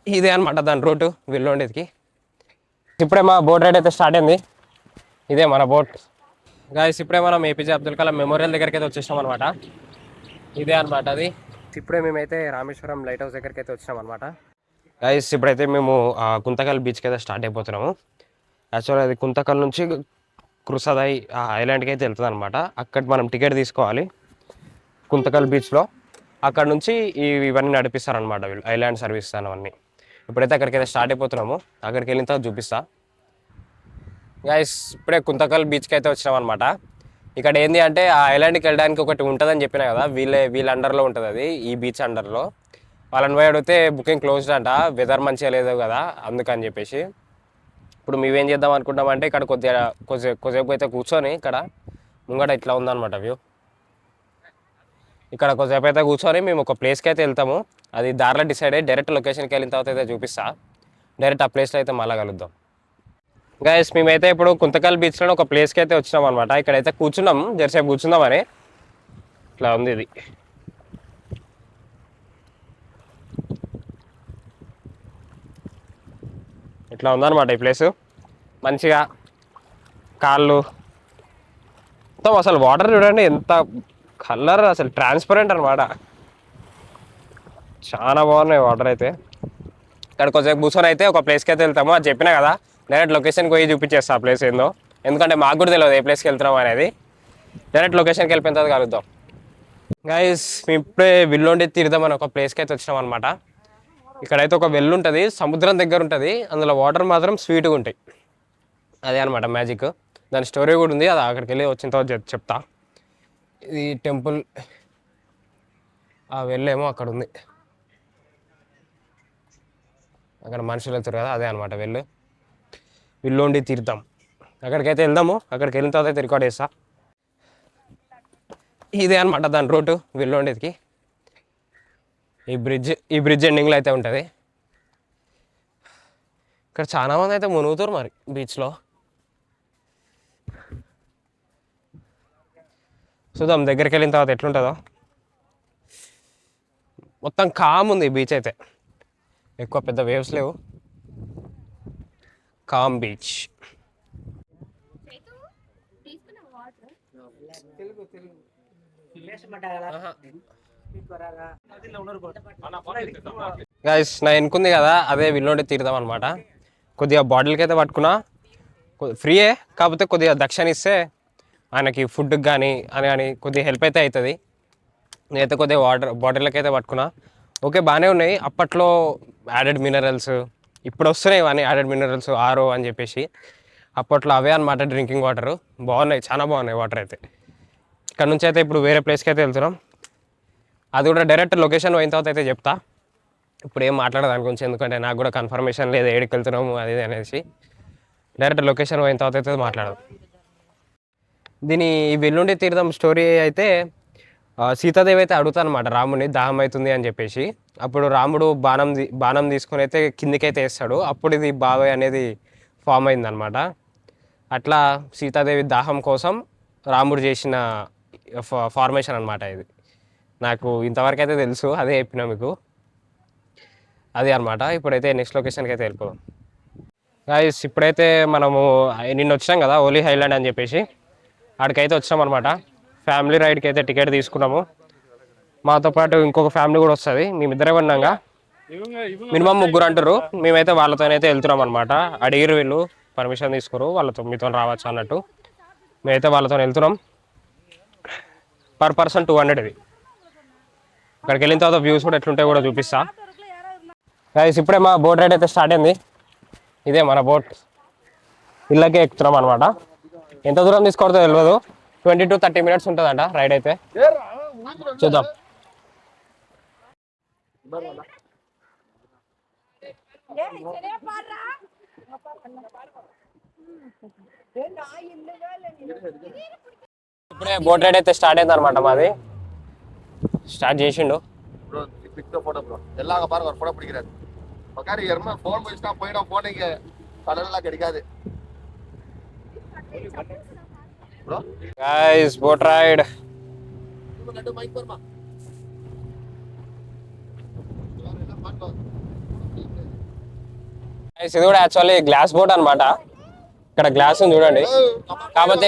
ఇదే అనమాట దాని రూటు విల్లోండేదికి. ఇప్పుడే మా బోట్ రైడ్ అయితే స్టార్ట్ అయింది. ఇదే మన బోట్ గాయస్. ఇప్పుడే మనం ఏపీజే అబ్దుల్ కలాం మెమోరియల్ దగ్గరికి అయితే వచ్చేసాం అనమాట. ఇదే అనమాట అది. ఇప్పుడే మేమైతే రామేశ్వరం లైట్ హౌస్ దగ్గరికి అయితే వచ్చినాం అనమాట. గాయస్ ఇప్పుడైతే మేము గుంతకల్ బీచ్కి అయితే స్టార్ట్ అయిపోతున్నాము. యాక్చువల్గా అది గుంతకల్ నుంచి కృషాదాయి ఐలాండ్కి అయితే వెళ్తుంది అనమాట. అక్కడ మనం టికెట్ తీసుకోవాలి గుంతకల్ బీచ్లో. అక్కడ నుంచి ఇవన్నీ నడిపిస్తారనమాట వీళ్ళు, ఐలాండ్ సర్వీస్ అవన్నీ. ఇప్పుడైతే అక్కడికైతే స్టార్ట్ అయిపోతున్నాము. అక్కడికి వెళ్ళిన తర్వాత చూపిస్తా. గైస్ ఇప్పుడే గుంతకల్ బీచ్కి అయితే వచ్చినాం అనమాట. ఇక్కడ ఏంది అంటే ఆ ఐలాండ్కి వెళ్ళడానికి ఒకటి ఉంటుందని చెప్పినా కదా, వీళ్ళ అండర్లో ఉంటుంది అది, ఈ బీచ్ అండర్లో. వాళ్ళని పోయి అడిగితే బుకింగ్ క్లోజ్డ్ అంట, వెదర్ మంచిగా లేదు కదా అందుకని చెప్పేసి. ఇప్పుడు మేమేం చేద్దాం అనుకుంటామంటే ఇక్కడ కొద్దిసేపు అయితే కూర్చొని ఇక్కడ ముంగట ఇట్లా ఉందన్నమాట వ్యూ. ఇక్కడ కొద్దిసేపు అయితే కూర్చొని మేము ఒక ప్లేస్కి అయితే వెళ్తాము. అది దారిలో డిసైడ్ అయ్యి డైరెక్ట్ లొకేషన్కి వెళ్ళిన తర్వాత అయితే చూపిస్తా. డైరెక్ట్ ఆ ప్లేస్లో అయితే మళ్ళీ కలుద్దాం. గైస్ మేమైతే ఇప్పుడు గుంతకల్ బీచ్లో ఒక ప్లేస్కి అయితే వచ్చినాం అనమాట. ఇక్కడైతే కూర్చున్నాం, జరసేపు కూర్చుందామని. ఇట్లా ఉంది ఇది. ఇట్లా ఉందన్నమాట ఈ ప్లేసు. మంచిగా కాళ్ళు మొత్తం అసలు వాటర్ చూడండి ఎంత కలర్, అసలు ట్రాన్స్పరెంట్ అనమాట. చాలా బాగున్నాయి వాటర్ అయితే. ఇక్కడ కొంచెం కూర్చొని అయితే ఒక ప్లేస్కి అయితే వెళ్తాము. అది చెప్పినా కదా, డైరెక్ట్ లొకేషన్కి పోయి చూపించేస్తా ఆ ప్లేస్ ఏందో. ఎందుకంటే మాకు కూడా తెలియదు ఏ ప్లేస్కి వెళ్తున్నాం అనేది. డైరెక్ట్ లొకేషన్కి వెళ్ళిపోయిన తర్వాత కలుద్దాం. గైస్ మేము ఇప్పుడే విల్లోండి తీరుదామని ఒక ప్లేస్కి అయితే వచ్చినాం అనమాట. ఇక్కడైతే ఒక వెల్లు ఉంటుంది, సముద్రం దగ్గర ఉంటుంది. అందులో వాటర్ మాత్రం స్వీట్గా ఉంటాయి. అదే అనమాట మ్యాజిక్. దాని స్టోరీ కూడా ఉంది, అది అక్కడికి వెళ్ళి వచ్చిన తర్వాత చెప్తా. ఇది టెంపుల్, ఆ వెళ్ళేమో అక్కడ ఉంది. అక్కడ మనుషులు వెళ్తారు కదా, అదే అనమాట విల్లోండి తీర్థం. అక్కడికైతే వెళ్దాము. అక్కడికి వెళ్ళిన తర్వాత అయితే రికార్డ్ చేస్తా. ఇదే అనమాట దాని రూటు విల్లోండికి. ఈ బ్రిడ్జ్ ఎండింగ్లో అయితే ఉంటుంది. ఇక్కడ చాలా మంది అయితే మునుగుతారు మరి బీచ్లో. చూద్దాం దగ్గరికి వెళ్ళిన తర్వాత ఎట్లుంటుందో. మొత్తం కామ్ ఉంది బీచ్ అయితే, ఎక్కువ పెద్ద వేవ్స్ లేవు. Com beach. గైస్ నా ఎన్నుకుంది కదా, అదే విల్లోండి తీరుదాం అనమాట. కొద్దిగా బాటిల్కి అయితే పట్టుకున్నా, ఫ్రీయే కాకపోతే కొద్దిగా దక్షిణ ఇస్తే ఆయనకి ఫుడ్కి కానీ కొద్దిగా హెల్ప్ అయితే అవుతుంది. నేనైతే కొద్దిగా బాటిల్కి అయితే పట్టుకున్నా. ఓకే బాగానే ఉన్నాయి. అప్పట్లో యాడెడ్ మినరల్స్, ఇప్పుడు వస్తున్నాయి ఇవన్నీ యాడెడ్ మినరల్స్ ఆరో అని చెప్పేసి. అప్పట్లో అవే అనమాట డ్రింకింగ్ వాటర్. బాగున్నాయి, చాలా బాగున్నాయి వాటర్ అయితే. ఇక్కడ నుంచి అయితే ఇప్పుడు వేరే ప్లేస్కి అయితే వెళ్తున్నాం. అది కూడా డైరెక్ట్ లొకేషన్ పోయిన తర్వాత అయితే చెప్తా. ఇప్పుడు ఏం మాట్లాడదు దాని గురించి, ఎందుకంటే నాకు కూడా కన్ఫర్మేషన్ లేదు ఏడికి వెళ్తున్నాము అది అనేసి. డైరెక్ట్ లొకేషన్ పోయిన తర్వాత అయితే మాట్లాడదు. దీని వెల్లుండి తీర్థం స్టోరీ అయితే సీతాదేవి అయితే అడుగుతాను అనమాట రాముని, దాహం అవుతుంది అని చెప్పేసి. అప్పుడు రాముడు బాణం తీసుకొని అయితే కిందికైతే వేస్తాడు. అప్పుడు ఇది బావి అనేది ఫామ్ అయిందనమాట. అట్లా సీతాదేవి దాహం కోసం రాముడు చేసిన ఫార్మేషన్ అనమాట ఇది. నాకు ఇంతవరకు అయితే తెలుసు, అదే చెప్పినా మీకు. అది అనమాట. ఇప్పుడైతే నెక్స్ట్ లొకేషన్కి అయితే వెళ్ళిపోదాం. గైస్ ఇప్పుడైతే మనము నిన్న వచ్చినాం కదా ఓలీ ఐలాండ్ అని చెప్పేసి, అక్కడికైతే వచ్చాం అనమాట. ఫ్యామిలీ రైడ్కి అయితే టికెట్ తీసుకున్నాము. మాతో పాటు ఇంకొక ఫ్యామిలీ కూడా వస్తుంది. మేమిద్దరే ఉన్నాగా, మినిమం 3 అంటారు. మేమైతే వాళ్ళతోనైతే వెళ్తున్నాం అనమాట. అడిగిరు వీళ్ళు, పర్మిషన్ తీసుకోరు, మీతో రావచ్చు అన్నట్టు. మేమైతే వాళ్ళతో వెళ్తున్నాం. పర్ పర్సన్ 200 ఇది. అక్కడికి వెళ్ళిన తర్వాత వ్యూస్ కూడా ఎట్లుంటాయో కూడా చూపిస్తా. గైస్ ఇప్పుడే మా బోట్ రైడ్ అయితే స్టార్ట్ అయింది. ఇదే మన బోట్. ఇళ్ళకే ఎక్కుతున్నాం అనమాట. ఎంత దూరం తీసుకోవద్దో తెలియదు, 20 to 30 minutes ఉంటుందంట రైడ్ అయితే. చూద్దాం. ఇప్పుడే బోట్ రైడ్ అయితే స్టార్ట్ అయింది అనమాట. మాది ஸ்டார்ட் చేసిండు. ப்ரோ பிக் போட்டோ ப்ரோ எல்லாங்க பாருங்க ஒரு போட்டோ பிடிக்கிறாரு. பக்காரி எர்மா ஃபோன் வச்சிட்டா போய்டா போனீங்க கடல்லாம் கிடைக்காது ப்ரோ. गाइस बोट राइड லட்டு மைக் போறமா. ఇది కూడా యాక్చువల్లీ గ్లాస్ బోట్ అనమాట. ఇక్కడ గ్లాస్ ఉంది చూడండి. కాకపోతే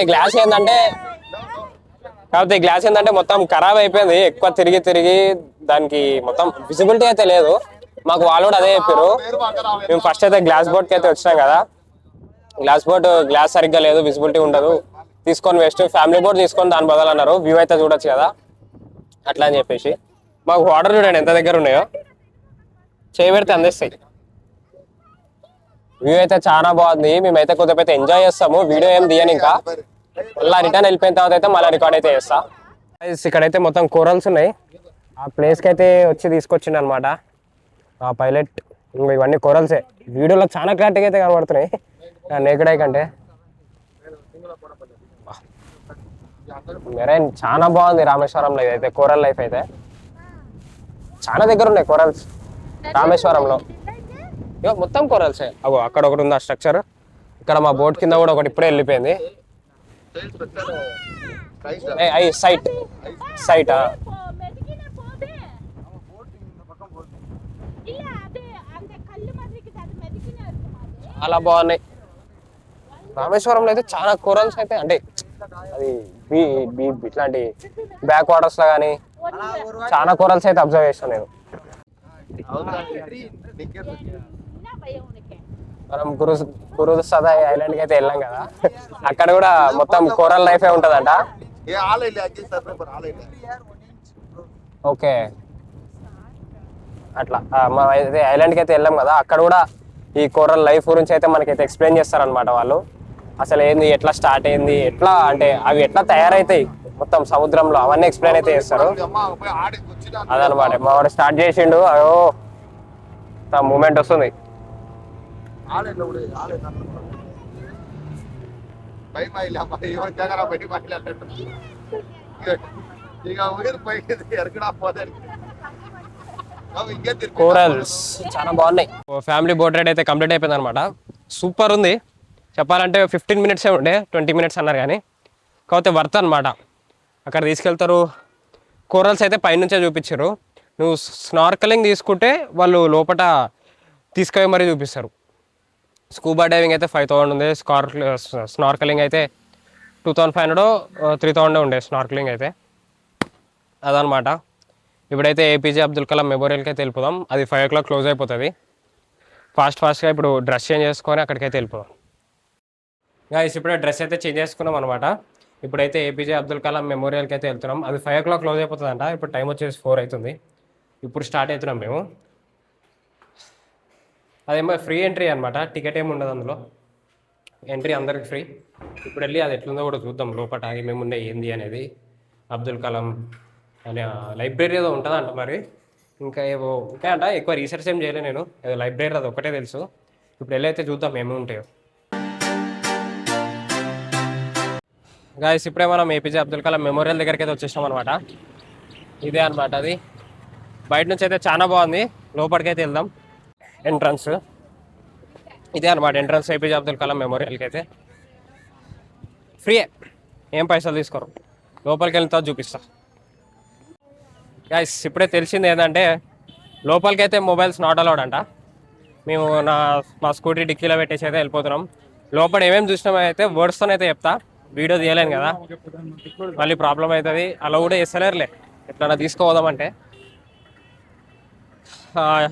గ్లాస్ ఏంటంటే మొత్తం ఖరాబ్ అయిపోయింది, ఎక్కువ తిరిగి తిరిగి దానికి మొత్తం విజిబిలిటీ అయితే లేదు. మాకు వాళ్ళు కూడా అదే చెప్పారు. మేము ఫస్ట్ అయితే గ్లాస్ బోట్కి అయితే వచ్చినాం కదా, గ్లాస్ సరిగ్గా లేదు, విజిబిలిటీ ఉండదు, తీసుకొని వేస్ట్, ఫ్యామిలీ బోట్ తీసుకొని దాని బదులు అన్నారు, వ్యూ అయితే చూడొచ్చు కదా అట్లా అని చెప్పేసి. మాకు వాటర్ చూడండి ఎంత దగ్గర ఉన్నాయో, చేయి పెడితే అందిస్తాయి. వ్యూ అయితే చాలా బాగుంది. మేమైతే కొద్దిగా ఎంజాయ్ చేస్తాము, వీడియో ఏం తీయను ఇంకా, మళ్ళీ రిటర్న్ వెళ్ళిపోయిన తర్వాత అయితే మళ్ళీ రికార్డ్ అయితే చేస్తా. ఇక్కడైతే మొత్తం కోరల్స్ ఉన్నాయి. ఆ ప్లేస్కి అయితే వచ్చి తీసుకొచ్చిండు అనమాట ఆ పైలట్. ఇవన్నీ కోరల్సే, వీడియోలో చాలా క్లారిటీగా అయితే కనబడుతున్నాయి నేకెడ్ ఐ కంటే. మెరైన్ చాలా బాగుంది రామేశ్వరంలో. ఇదైతే కోరల్ లైఫ్ అయితే చాలా దగ్గర ఉన్నాయి కోరల్స్ రామేశ్వరంలో. ఇక మొత్తం కోరల్సే. అగో అక్కడ ఒకటి ఉంది ఆ స్ట్రక్చర్, ఇక్కడ మా బోట్ కింద కూడా ఒకటి ఇప్పుడే వెళ్ళిపోయింది. సైట్ చాలా బాగున్నాయి. రామేశ్వరంలో అయితే చాలా కోరల్స్ అయితే, అంటే అది ఇట్లాంటి బ్యాక్ వాటర్స్ లో కానీ చాలా కోరల్స్ అయితే అబ్జర్వ్ చేస్తాను నేను. మనం కురుదు సదా ఐలాండ్కి అయితే వెళ్ళాం కదా, అక్కడ కూడా మొత్తం కోరల్ లైఫే ఉంటదంట. ఓకే, అట్లా మనం అయితే ఐలాండ్కి అయితే వెళ్ళాం కదా, అక్కడ కూడా ఈ కోరల్ లైఫ్ గురించి అయితే మనకైతే ఎక్స్ప్లెయిన్ చేస్తారనమాట వాళ్ళు. అసలు ఏంది, ఎట్లా స్టార్ట్ అయింది, ఎట్లా అంటే అవి ఎట్లా తయారైతాయి మొత్తం సముద్రంలో, అవన్నీ ఎక్స్ప్లెయిన్ అయితే చేస్తారు. అదనమాట మా వాడు స్టార్ట్ చేసిండు. అయ్యో మూమెంట్ వస్తుంది. కోరల్స్ చాలా బాగున్నాయి. ఫ్యామిలీ బోట్ రైడ్ అయితే కంప్లీట్ అయిపోయింది అనమాట. సూపర్ ఉంది. చెప్పాలంటే 15 మినిట్సే ఉండే, 20 మినిట్స్ అన్నారు కానీ, కాకపోతే వర్త్ అనమాట. అక్కడ తీసుకెళ్తారు, కోరల్స్ అయితే పైనుంచే చూపించారు. నువ్వు స్నార్కలింగ్ తీసుకుంటే వాళ్ళు లోపల తీసుకొని మరీ చూపిస్తారు. స్కూబా డైవింగ్ అయితే 5,000 ఉంది, స్నార్కలింగ్ అయితే 2,500 3,000 ఉండే స్నార్కలింగ్ అయితే. అదనమాట. ఇప్పుడైతే ఏపీజే అబ్దుల్ కలాం మెమోరియల్కి అయితే వెళ్ళిపోదాం. అది 5 o'clock క్లోజ్ అయిపోతుంది. ఫాస్ట్గా ఇప్పుడు డ్రెస్ చేంజ్ చేసుకొని అక్కడికైతే వెళ్ళిపోదాం. గైస్ ఇప్పుడే డ్రెస్ అయితే చేంజ్ చేసుకున్నాం అనమాట. ఇప్పుడైతే ఏపీజే అబ్దుల్ కలాం మెమోరియల్కి అయితే వెళ్తున్నాం. అది 5 o'clock క్లోజ్ అయిపోతుందంట. ఇప్పుడు టైం వచ్చేసి 4 అవుతుంది. ఇప్పుడు స్టార్ట్ అవుతున్నాం మేము. అదేమో ఫ్రీ ఎంట్రీ అనమాట, టికెట్ ఏమి ఉండదు అందులో, ఎంట్రీ అందరికి ఫ్రీ. ఇప్పుడు వెళ్ళి అది ఎట్లుందో కూడా చూద్దాం, లోపల ఏమేమి ఉన్నాయి ఏంది అనేది. అబ్దుల్ కలాం అనే లైబ్రరీ ఏదో ఉంటుందంట మరి, ఇంకా ఏవో ఉంటాయంట. ఎక్కువ రీసెర్చ్ ఏం చేయలేదు నేను, ఏదో లైబ్రరీ అది ఒకటే తెలుసు. ఇప్పుడు వెళ్ళి అయితే చూద్దాం ఏమేమి ఉంటాయో. గాయస్ ఇప్పుడే మనం ఏపీజే అబ్దుల్ కలాం మెమోరియల్ దగ్గరికి అయితే వచ్చేసాం అనమాట. ఇదే అనమాట అది. బయట నుంచి అయితే చాలా బాగుంది, లోపలికి అయితే వెళ్దాం. ఎంట్రన్స్ ఇదే అనమాట, ఎంట్రన్స్ ఏపీజే అబ్దుల్ కలాం మెమోరియల్కి అయితే ఫ్రీయే, ఏం పైసలు తీసుకోరు. లోపలికి వెళ్ళిన తర్వాత చూపిస్తా. గైస్ ఇప్పుడే తెలిసింది ఏంటంటే లోపలికి అయితే మొబైల్స్ నాట్ అలౌడ్ అంట. మేము మా స్కూటీ డిక్కీలో పెట్టేసి అయితే వెళ్ళిపోతున్నాం. లోపల ఏమేమి చూసినామో అయితే వర్డ్స్తో అయితే చెప్తా, వీడియో తీయలేను కదా, మళ్ళీ ప్రాబ్లం అవుతుంది. అలా కూడా చేస్తలేరులే, ఎట్లా తీసుకోవదామంటే.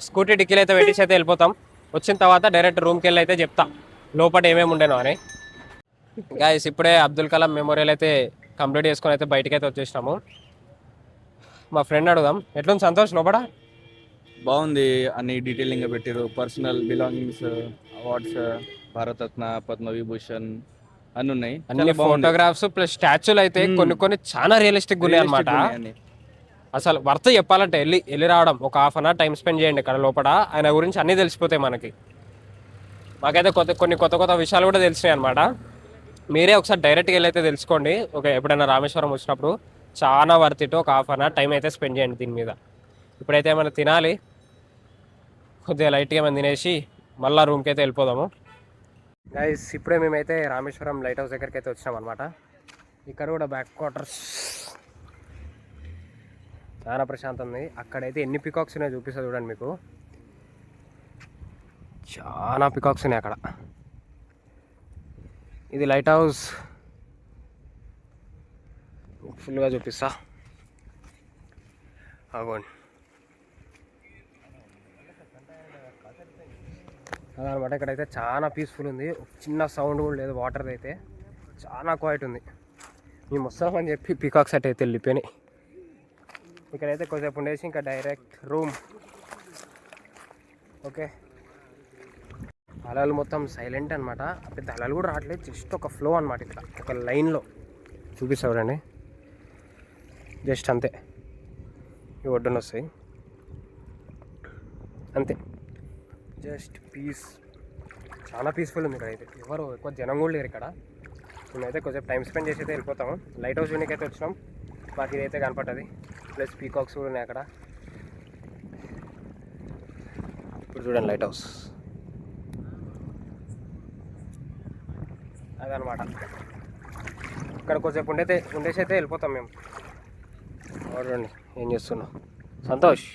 స్కూటీ డిక్కీలో అయితే పెట్టేసి అయితే వెళ్ళిపోతాం. వచ్చిన తర్వాత డైరెక్ట్ రూమ్కి వెళ్ళి అయితే చెప్తా లోపల ఏమేమి ఉండేనో అని. గాయస్ ఇప్పుడే అబ్దుల్ కలాం మెమోరియల్ అయితే కంప్లీట్ చేసుకొని అయితే బయటకి అయితే వచ్చేసినాము. మా ఫ్రెండ్ అడుగుదాం, ఎట్లుంది సంతోష్ లోపల? బాగుంది, అన్ని డీటెయిలింగ్గా పెట్టారు. Personal belongings, awards, Bharat Ratna, Padma Vibhushan అన్ని ఉన్నాయి. అన్ని ఫోటోగ్రాఫ్స్ ప్లస్ స్టాచ్యూలు అయితే కొన్ని చాలా రియలిస్టిక్ ఉన్నాయి అనమాట. అసలు వర్త్ చెప్పాలంటే వెళ్ళి రావడం, ఒక half an hour time spend చేయండి ఇక్కడ లోపల, ఆయన గురించి అన్నీ తెలిసిపోతాయి మనకి. మాకైతే కొన్ని కొత్త విషయాలు కూడా తెలిసినాయి అనమాట. మీరే ఒకసారి డైరెక్ట్గా వెళ్ళి అయితే తెలుసుకోండి. ఎప్పుడైనా రామేశ్వరం వచ్చినప్పుడు చాలా వర్త్ ఇటు, ఒక హాఫ్ అన్ అవర్ టైం అయితే స్పెండ్ చేయండి దీని మీద. ఇప్పుడైతే ఏమైనా తినాలి, కొద్దిగా లైట్గా ఏమైనా తినేసి మళ్ళీ రూమ్కి అయితే వెళ్ళిపోదాము. గైస్ ఇప్పుడే మేమైతే రామేశ్వరం లైట్ హౌస్ దగ్గరికి అయితే వచ్చినాం అనమాట. ఇక్కడ కూడా బ్యాక్ క్వార్టర్స్ చాలా ప్రశాంతం ఉంది. అక్కడైతే ఎన్ని పికాక్స్ ఉన్నాయో చూపిస్తా చూడండి మీకు. చాలా పికాక్స్ ఉన్నాయి అక్కడ. ఇది లైట్ హౌస్, ఫుల్గా చూపిస్తా. అగోండి అదనమాట. ఇక్కడైతే చాలా పీస్ఫుల్ ఉంది, చిన్న సౌండ్ కూడా లేదు. వాటర్ అయితే చాలా క్వైట్ ఉంది. మేము వస్తామని చెప్పి పీకాక్ సెట్ అయితే వెళ్ళిపోయినాయి. ఇక్కడైతే కొద్దిసేపు ఉండేసి ఇంకా డైరెక్ట్ రూమ్. ఓకే, అలలు మొత్తం సైలెంట్ అనమాట. పెద్ద అలలు కూడా రావట్లేదు, జస్ట్ ఒక ఫ్లో అనమాట. ఇక్కడ ఒక లైన్లో చూపిస్తా చూడండి, జస్ట్ అంతే. ఈ ఒడ్డున వస్తాయి అంతే, జస్ట్ పీస్. చాలా పీస్ఫుల్ ఉంది ఇక్కడైతే. ఎవరు ఎక్కువ జనం కూడా లేరు ఇక్కడ. మేమైతే కొంచెం టైం స్పెండ్ చేసి అయితే వెళ్ళిపోతాము. లైట్ హౌస్ చూడడానికి అయితే వచ్చినాం. మాకు ఇదైతే కనపడ్డది, ప్లస్ పీకాక్స్ కూడా ఉన్నాయి అక్కడ. ఇప్పుడు చూడండి లైట్ హౌస్ అదనమాట. ఇక్కడ కొంచెంసేపు ఉండేసి అయితే వెళ్ళిపోతాం మేము. చూడండి ఏం చేస్తున్నాం. సంతోష్,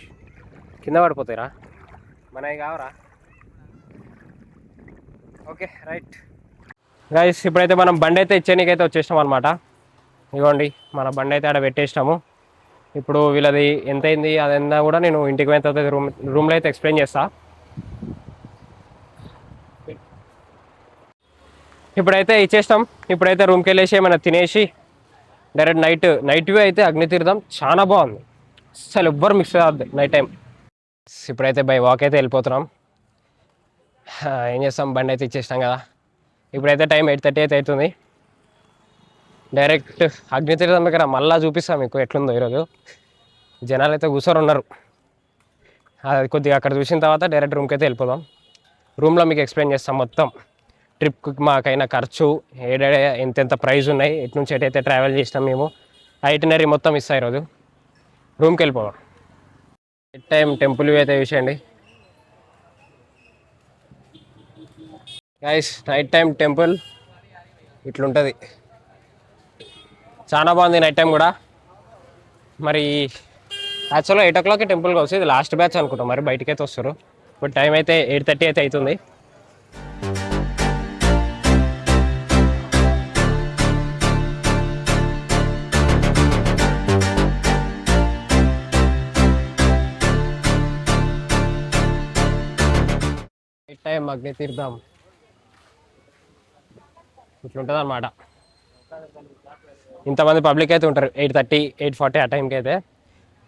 కింద పడిపోతాయిరా మనవి కావరా. ఓకే రైట్ గైస్, ఇప్పుడైతే మనం బండి అయితే ఇచ్చేనికైతే వచ్చేసినాం అనమాట. ఇదిగోండి మన బండి అయితే ఆడ పెట్టేసినాము. ఇప్పుడు వీళ్ళది ఎంత అయింది అదంతా కూడా నేను ఇంటికి పోయిన తర్వాత రూమ్లో అయితే ఎక్స్ప్లెయిన్ చేస్తా. ఇప్పుడైతే ఇచ్చేస్తాం. ఇప్పుడైతే రూమ్కి వెళ్ళేసి ఏమైనా తినేసి డైరెక్ట్ నైట్ వ్యూ అయితే అగ్నితీర్థం చాలా బాగుంది. అసలు ఎవ్వరు మిక్స్ కావద్దు నైట్ టైం. ఇప్పుడైతే బై వాక్ అయితే వెళ్ళిపోతున్నాం. ఏం చేస్తాం, బండి అయితే ఇచ్చేసినాం కదా. ఇప్పుడైతే టైం 8:30 అయితే అవుతుంది. డైరెక్ట్ అగ్నితీర్థం దగ్గర మళ్ళీ చూపిస్తాం మీకు ఎట్లుందో. ఈరోజు జనాలు అయితే కూర్చొని ఉన్నారు. అది కొద్దిగా అక్కడ చూసిన తర్వాత డైరెక్ట్ రూమ్కి అయితే వెళ్ళిపోదాం. రూమ్లో మీకు ఎక్స్ప్లెయిన్ చేస్తాం మొత్తం. ట్రిప్కి మాకైనా ఖర్చు, ఏడాడే ఎంతెంత ప్రైస్ ఉన్నాయి, ఎటు నుంచి ఎటైతే ట్రావెల్ చేసినాం మేము, ఐటినరీ మొత్తం ఇస్తాయి. ఈరోజు రూమ్కి వెళ్ళిపోదాం. నైట్ టైం టెంపుల్ వ్యూ అయితే చూసేయండి గైస్. నైట్ టైం టెంపుల్ ఇట్లుంటుంది, చాలా బాగుంది నైట్ టైం కూడా. మరి యాక్చువల్గా 8 o'clock టెంపుల్కి వస్తుంది. ఇది లాస్ట్ బ్యాచ్ అనుకుంటాం, మరి బయటకి అయితే వస్తారు. ఇప్పుడు టైం అయితే 8:30 అయితే అవుతుంది. నైట్ టైం అగ్నితీర్థం ఇట్లుంటుంది అనమాట. ఇంతమంది పబ్లిక్ అయితే ఉంటారు. 8:30, 8:40 ఆ టైంకి అయితే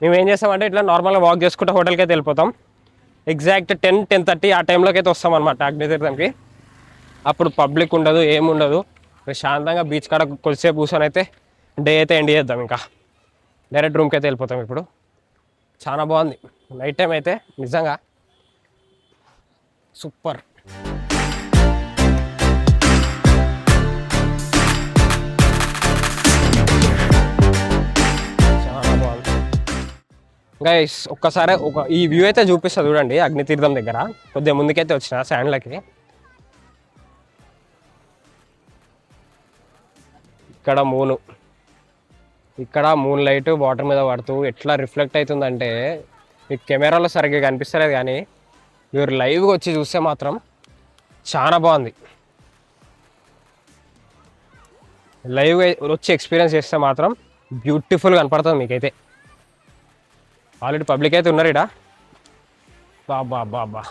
మేము ఏం చేస్తామంటే ఇట్లా నార్మల్గా వాక్ చేసుకుంటే హోటల్కి అయితే వెళ్ళిపోతాం. ఎగ్జాక్ట్ 10, 10:30 ఆ టైంలోకి అయితే వస్తాం అనమాట అగ్నితీర్థంకి. అప్పుడు పబ్లిక్ ఉండదు, ఏముండదు, ప్రశాంతంగా బీచ్ కాడ కొద్దిసేపు కూర్చొని అయితే డే అయితే ఎండ్ చేద్దాం. ఇంకా డైరెక్ట్ రూమ్కి అయితే వెళ్ళిపోతాం. ఇప్పుడు చాలా బాగుంది నైట్ టైం అయితే, నిజంగా సూపర్. చాలా బాగుంది గైస్. ఒక్కసారి ఈ వ్యూ అయితే చూపిస్తా చూడండి. అగ్నితీర్థం దగ్గర కొద్దిగా ముందుకైతే వచ్చిన శాండ్లకి. ఇక్కడ మూన్ లైట్ వాటర్ మీద పడుతూ ఎట్లా రిఫ్లెక్ట్ అవుతుందంటే మీకు కెమెరాలో సరిగ్గా కనిపిస్తలేదు, కానీ మీరు లైవ్గా వచ్చి చూస్తే మాత్రం చాలా బాగుంది. లైవ్గా వచ్చి ఎక్స్పీరియన్స్ చేస్తే మాత్రం బ్యూటిఫుల్గా కనపడుతుంది మీకైతే. ఆల్రెడీ పబ్లిక్ అయితే ఉన్నారు ఇక్కడ. బాబా బాబా